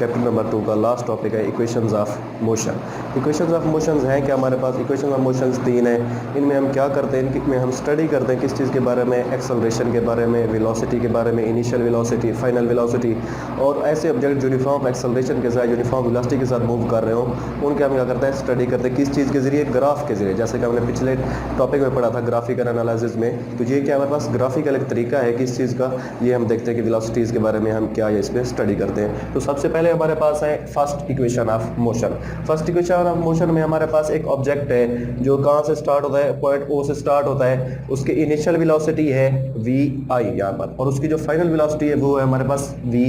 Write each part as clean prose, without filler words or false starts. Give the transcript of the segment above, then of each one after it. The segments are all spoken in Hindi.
चैप्टर नंबर 2 का लास्ट टॉपिक है equations of motion. Equations of motions हैं क्या हमारे पास, इक्वेशन ऑफ मोशंस 3 है। इनमें हम क्या करते हैं, इनमें हम स्टडी करते हैं किस चीज़ के बारे में, एक्सेलरेशन के बारे में, वेलोसिटी के बारे में, इनिशियल वेलोसिटी, फाइनल वेलोसिटी, और ऐसे ऑब्जेक्ट यूनिफॉर्म एक्सेलरेशन के साथ, यूनिफॉर्म वेलोसिटी के साथ मूव कर रहे हो, उनके हम क्या करते हैं, स्टडी करते हैं किस चीज़ के जरिए, ग्राफ के जरिए। जैसे कि हमने पिछले टॉपिक में पढ़ा था ग्राफिकल एनालिसिस में, तो ये क्या हमारे पास ग्राफिकल एक तरीका है किस चीज़ का, ये हम देखते हैं कि वेलोसिटीज़ के बारे में हम क्या इसमें स्टडी करते हैं। तो सबसे पहले हमारे पास है first equation of motion. First equation of motion में हमारे पास एक ऑब्जेक्ट है जो कहाँ से स्टार्ट होता है, पॉइंट ओ से स्टार्ट होता है, उसकी इनिशियल वेलोसिटी है वी आई यहाँ पर, और उसकी जो फाइनल वेलोसिटी है वो है हमारे पास वी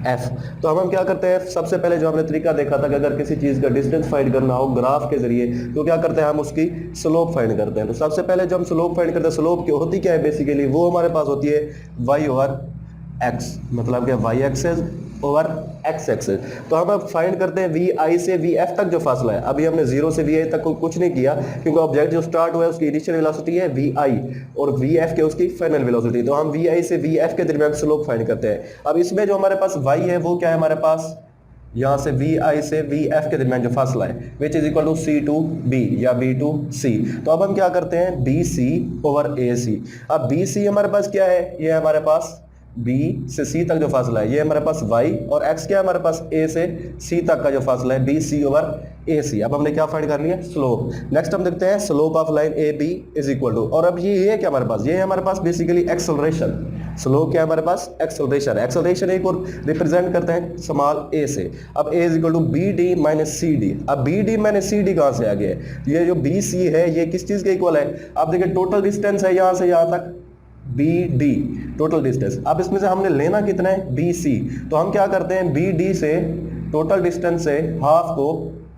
एफ। तो हम क्या करते हैं, सबसे पहले जो हमने तरीका देखा था कि अगर किसी चीज़ का डिस्टेंस फाइंड करना हो ग्राफ के जरिए, तो क्या करते हैं, हम उसकी स्लोप फाइंड करते हैं। तो सबसे पहले जो हम स्लोप फाइंड करते हैं, स्लोप की होती क्या है बेसिकली, वो हमारे पास होती है वाई ओवर एक्स, मतलब क्या Y axis over X axis. तो हम अब फाइंड करते हैं वी आई से वी एफ तक जो फासला है। अभी हमने 0 से वी आई तक कुछ नहीं किया, क्योंकि ऑब्जेक्ट जो स्टार्ट हुआ है उसकी इनिशियल वेलोसिटी है वी आई और वी एफ के उसकी फाइनल वेलोसिटी। तो हम वी आई से वी एफ के दरमियान स्लोप फाइंड करते हैं। अब इसमें जो हमारे पास वाई है वो क्या है, हमारे पास यहाँ से वी आई से वी एफ के दरमियान जो फासला है which is equal to C to B या बी टू सी। तो अब हम क्या करते हैं, बी सी ओवर ए सी। अब बी सी हमारे पास क्या है, ये हमारे पास B से C तक जो फासला है, ये हमारे पास Y, और X क्या है हमारे पास A से C तक का जो फासला है BC ओवर AC। अब हमने क्या फाइंड कर लिया, स्लोप। नेक्स्ट हम देखते हैं slope of line AB is equal to, और अब ये है क्या हमारे पास, ये है हमारे पास बेसिकली एक्सेलरेशन। स्लोप क्या है हमारे पास, एक्सेलरेशन। एक्सेलरेशन एक और रिप्रेजेंट करते हैं स्मॉल a से। अब A is equal to BD minus CD। अब BD माइनस CD कहाँ से आ गया है, ये जो BC है ये किस चीज के इक्वल है, आप देखिए टोटल डिस्टेंस है यहाँ से यहाँ तक BD, टोटल डिस्टेंस। अब इसमें से हमने लेना कितना है, BC। तो हम क्या करते हैं, BD से टोटल डिस्टेंस से हाफ को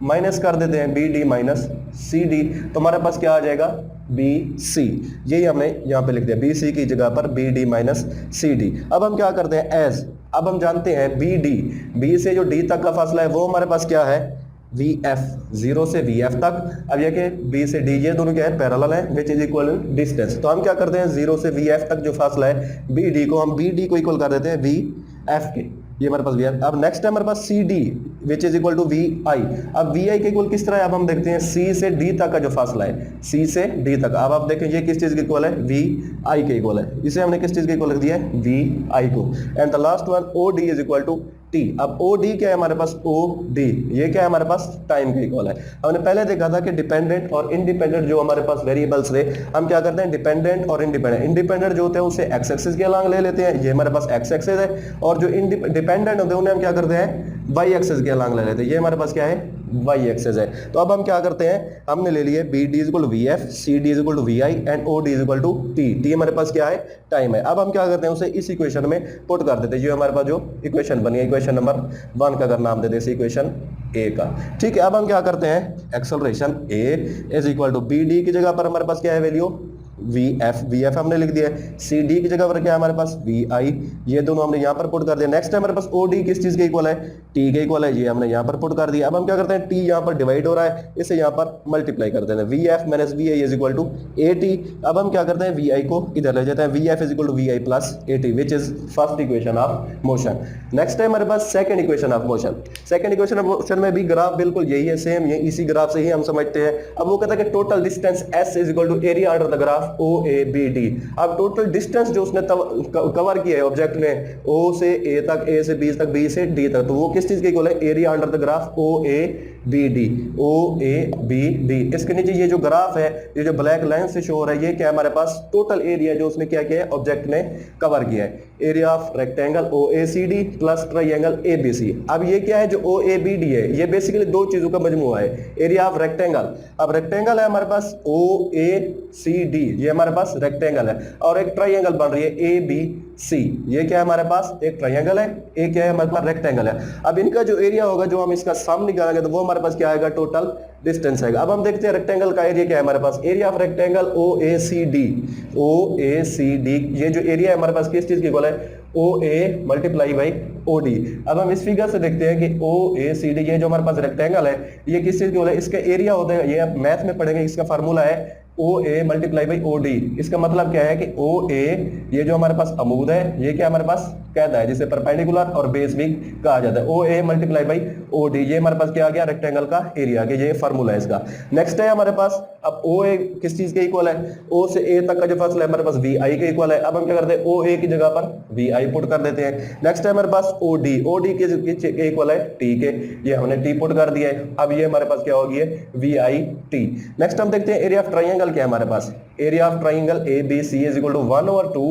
माइनस कर देते हैं, BD माइनस CD। तो हमारे पास क्या आ जाएगा, BC। यही हमने यहाँ पे लिख दिया, BC की जगह पर BD माइनस CD। अब हम क्या करते हैं, एज अब हम जानते हैं BD, B से जो D तक का फासला है वो हमारे पास क्या है, VF, 0 से VF तक। अब ये कि B से D ये दोनों क्या है, पैरेलल है, विच इज इक्वल डिस्टेंस। तो हम क्या करते हैं, 0 से VF तक जो फासला है BD को हम BD को इक्वल कर देते हैं VF के, ये हमारे पास VF। अब नेक्स्ट है हमारे पास CD which is equal to VI। अब VI के इक्वल किस तरह है, अब हम देखते हैं C से D तक का जो फासला है, C से D तक। अब आप देखें ये किस चीज के इक्वल है, VI के इक्वल है। इसे हमने किस चीज के इक्वल लिख दिया है, VI को। And the last one OD is equal to T। अब OD क्या है हमारे पास, OD ये क्या है हमारे पास, टाइम के इक्वल है। हमने पहले देखा था कि डिपेंडेंट और इंडिपेंडेंट जो हमारे पास वेरिएबल्स थे, हम क्या करते हैं, डिपेंडेंट और इंडिपेंडेंट। इंडिपेंडेंट जो होते हैं उसे एक्स एक्सिस के अलॉन्ग ले लेते हैं, ये हमारे पास एक्स एक्सिस है, और जो डिपेंडेंट होते हैं उन्हें हम क्या करते हैं, वाई एक्सिस के अलॉन्ग ले लेते हैं, ये हमारे पास क्या है, वाई एक्सिस है। तो अब हम क्या करते हैं, हमने ले लिए BD is equal to VF, CD is equal to VI and OD is equal to T। T हमारे पास क्या है, टाइम है। अब हम क्या करते हैं, उसे इस इक्वेशन में पुट कर देते हैं। ये हमारे पास जो इक्वेशन बनी है, इक्वेशन नंबर 1 का अगर नाम दे दें इक्वेशन A का, ठीक है। अब हम क्या करते हैं, acceleration A is equal to BD की जगह पर हमारे पास क्या है वैल्यू, VF हमने लिख दिया है। CD की जगह पर क्या है हमारे पास, VI, ये दोनों हमने यहाँ पर पुट कर दिया। नेक्स्ट है हमारे पास OD किस चीज के इक्वल है, T के इक्वल है, ये हमने यहाँ पर पुट कर दिया। अब हम क्या करते हैं, T यहाँ पर डिवाइड हो रहा है, इसे यहाँ पर मल्टीप्लाई कर देते हैं, VF minus VI is equal to AT। अब हम क्या करते हैं, VI को इधर ले जाते हैं, VF is equal to VI plus AT which is first equation of motion. Next है हमारे पास second equation of motion. Second equation of motion में भी ग्राफ बिल्कुल यही है, सेम ये इसी ग्राफ से ही हम समझते हैं। अब वो कहता है कि total distance S is equal to area under the graph OABD। अब टोटल डिस्टेंस जो उसने कवर किया है ऑब्जेक्ट ने, O से A तक, A से B तक, B से D तक, तो वो किस चीज के इक्वल है, area under the graph OABD। OABD इसके नीचे ये जो ग्राफ है, ये जो ब्लैक लाइन से शो हो रहा है, ये क्या है हमारे पास, टोटल एरिया जो उसने क्या किया है, ऑब्जेक्ट ने कवर किया है, area of rectangle OACD plus triangle ABC। अब ये क्या है, जो OABD है ये बेसिकली दो चीजों का मजमूआ है, एरिया ऑफ रेक्टेंगल। अब रेक्टेंगल है हमारे पास OACD, ये हमारे पास रेक्टेंगल है, और एक ट्रायंगल बन रही है ABC, ये क्या है हमारे पास, एक ट्रायंगल है, एक क्या है हमारे पास, रेक्टेंगल है। अब इनका जो एरिया होगा, जो हम इसका सम निकालेंगे, तो वो हमारे पास क्या आएगा, टोटल डिस्टेंस आएगा। अब हम देखते हैं रेक्टेंगल का एरिया क्या है हमारे पास, एरिया ऑफ रेक्टेंगल OACD। ये जो एरिया है हमारे पास किस चीज की इक्वल है, OA multiply by O D. अब हम इस फिगर से देखते हैं कि ओ ए सी डी, ये जो हमारे पास रेक्टेंगल है ये किस चीज के बोले, इसका एरिया होता है, ये आप मैथ में पढ़ेंगे, इसका फार्मूला है O A multiply by O D. इसका मतलब क्या है कि ओ ए ये जो हमारे पास अमूद है, ये क्या हमारे पास कहता है, जिसे परपेंडिकुलर और बेस भी कहा जाता है। O A multiply by O D, ये हमारे पास क्या आ गया, रेक्टेंगल का एरिया, के ये फार्मूला है इसका। नेक्स्ट है हमारे पास, अब ओ ए किस चीज के इक्वल है, ओ से ए तक का जो फासला है हमारे पास वी आई के इक्वल है। अब हम क्या करते हैं, ओ ए की जगह पर वी आई पुट कर देते हैं। नेक्स्ट है हमारे पास ओ डी, ओ डी के इक्वल है टी के, ये हमने टी पुट कर दिया है। अब ये हमारे पास क्या होगी, वी आई टी। नेक्स्ट हम देखते हैं एरिया ऑफ ट्राइंगल क्या है हमारे पास, area of triangle A B C is equal to 1/2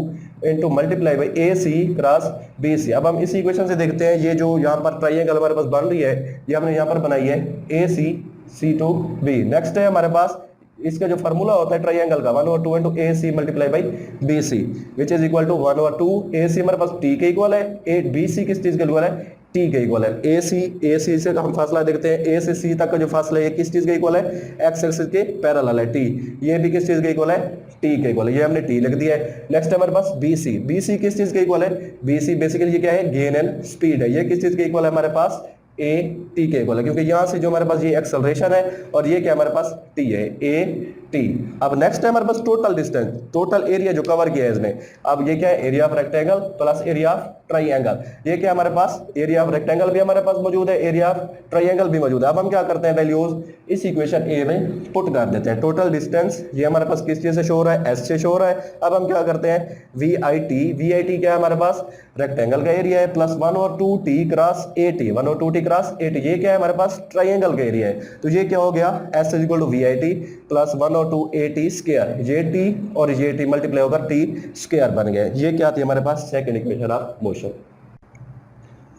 into multiply by A C cross B C. अब हम इसी इक्वेशन से देखते हैं, ये जो यहाँ पर ट्राइंगल हमारे पास बन रही है, ये हमने यहाँ पर बनाई है ए सी टू बी। नेक्स्ट है हमारे पास, इसका जो फार्मूला होता है ट्राइंगल का 1/2 into A C multiply by B C, which is equal to 1/2 A C हमारे पास टी के इक्वल है, ए बी सी किस चीज के इक्वल है, टी के इक्वल है। ए सी से हम फासला देखते हैं, ए से सी तक का जो फासला है किस चीज के इक्वल है, एक्स एक्सिस के पैरेलल है टी, ये भी किस चीज के इक्वल है, टी के इक्वल है, ये हमने टी लिख दिया है। नेक्स्ट हमारे पास बी सी किस चीज के इक्वल है, बी सी बेसिकली ये क्या है, गेन एंड स्पीड है, ये किस चीज के इक्वल है हमारे पास, ए टी के इक्वल है, क्योंकि यहां से जो हमारे पास ये एक्सेलरेशन है और ये क्या हमारे पास टी है, ए टी। अब नेक्स्ट है हमारे पास टोटल डिस्टेंस, टोटल एरिया जो कवर किया है इसने। अब ये क्या है, area of rectangle plus area of triangle, ये क्या हमारे पास, एरिया ऑफ रेक्टेंगल भी हमारे पास मौजूद है, एरिया ऑफ ट्राइंगल भी मौजूद है। अब हम क्या करते हैं, वैल्यूज इस इक्वेशन ए में पुट कर देते हैं। टोटल डिस्टेंस ये हमारे पास किस चीज से शो हो रहा है, एस से शो हो रहा है। अब हम क्या करते हैं, वी आई टी क्या है हमारे पास, रेक्टेंगल का एरिया है, plus 1/2 T cross A T, 1/2 T cross A T, ये क्या है हमारे पास, ट्राइंगल का एरिया है। तो ये क्या हो गया, S is equal to V I T plus 1/2 A T square, ये टी और ये टी मल्टीप्लाई होकर टी स्क्वायर बन गया। ये क्या थी हमारे पास, सेकंड इक्वेशन ऑफ मोशन।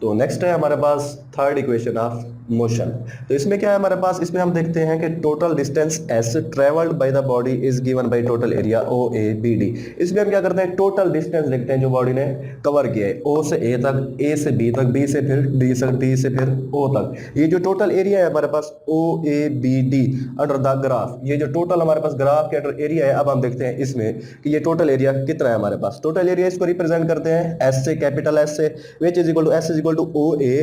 तो नेक्स्ट है हमारे पास थर्ड इक्वेशन ऑफ मोशन। तो इसमें क्या है हमारे पास, इसमें हम देखते हैं कि total distance S travelled by the body is given by total area O A B D. इसमें हम क्या करते हैं, टोटल डिस्टेंस लिखते हैं जो बॉडी ने कवर किया है, ओ से ए तक, ए से बी तक, बी से फिर डी से, डी से फिर ओ तक। ये जो टोटल एरिया है हमारे पास O A B D under the graph, ये जो टोटल हमारे पास ग्राफ के अंडर एरिया है। अब हम देखते हैं इसमें कि ये टोटल एरिया कितना है हमारे पास। टोटल एरिया इसको रिप्रेजेंट करते हैं एस से, कैपिटल एस से, which is equal to S is equal to O A,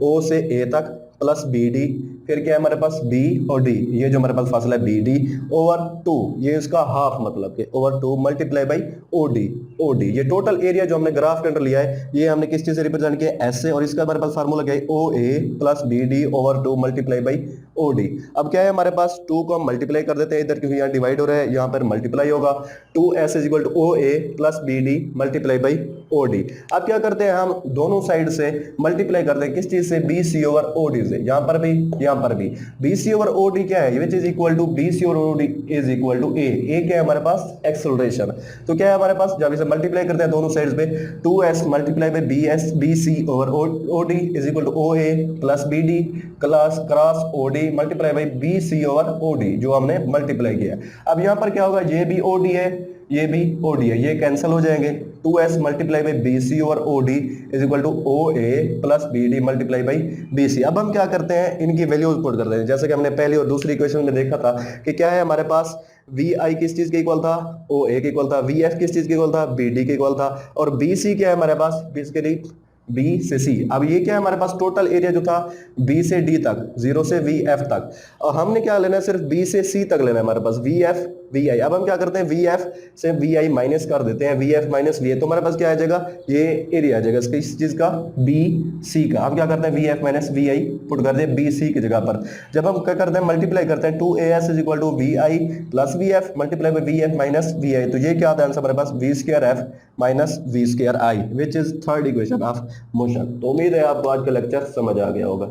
O से ए तक प्लस बी डी, फिर क्या है हमारे पास बी और डी, ये जो हमारे पास फासला है बी डी ओवर 2, ये इसका हाफ मतलब कि over 2 multiply by O D. ये टोटल एरिया जो हमने ग्राफ के अंदर लिया है, ये हमने किस चीज से रिप्रेजेंट किया, एस से, और इसका हमारे पास फार्मूला क्या है, O A plus B D over 2 multiply by O D. अब क्या है हमारे पास, 2 को हम मल्टीप्लाई कर देते हैं इधर, क्योंकि यहाँ डिवाइड हो रहा है, यहाँ पर मल्टीप्लाई होगा, 2s is equal to O A plus B D multiply by O D. अब क्या करते हैं, हम दोनों साइड से मल्टीप्लाई करते हैं किस चीज से, B C over O D से, यहाँ पर भी यहाँ पर भी। B C over O D क्या है, which is equal to B C over O D is equal to A क्या है हमारे पास, एक्सेलरेशन। तो क्या है हमारे पास, जब इसे मल्टीप्लाई करते हैं दोनों साइड्स पे, 2s multiply by B C over O D is equal to O A plus B D cross O D multiply by B C over O D, जो हमने मल्टीप्लाई किया। अब यहाँ पर क्या होगा, ये भी ओ डी है, ये भी ओ डी है, ये कैंसिल हो जाएंगे। 2s multiply by B C over O D is equal to O A plus B D multiply by B C. अब हम क्या करते हैं, इनकी वैल्यूज पुट करते हैं, जैसे कि हमने पहली और दूसरी इक्वेशन में देखा था कि क्या है हमारे पास, वी आई किस चीज के इक्वल था, ओ ए के इक्वल था, वी एफ किस चीज के इक्वल था, बी डी के इक्वल था, और बी सी क्या है हमारे पास, बेसिकली बी से सी। अब ये क्या है हमारे पास, टोटल एरिया जो था बी से डी तक, 0 से वी एफ तक, और हमने क्या लेना है, सिर्फ बी से सी तक लेना है हमारे पास, वी एफ वी आई। अब हम क्या करते हैं, वी एफ से वी आई माइनस कर देते हैं, V F minus V I, तो हमारे पास क्या आ जाएगा, ये एरिया आ जाएगा इस चीज का, बी सी का। हम क्या करते हैं, V F minus V I put करते हैं बी सी की जगह पर। जब हम क्या करते हैं, मल्टीप्लाई करते हैं, 2as is equal to V I plus V F multiply by V F minus V I, तो ये क्या आता है आंसर हमारे पास, V square F minus V square I, which is third equation of motion. तो उम्मीद है आपको आज का लेक्चर समझ आ गया होगा।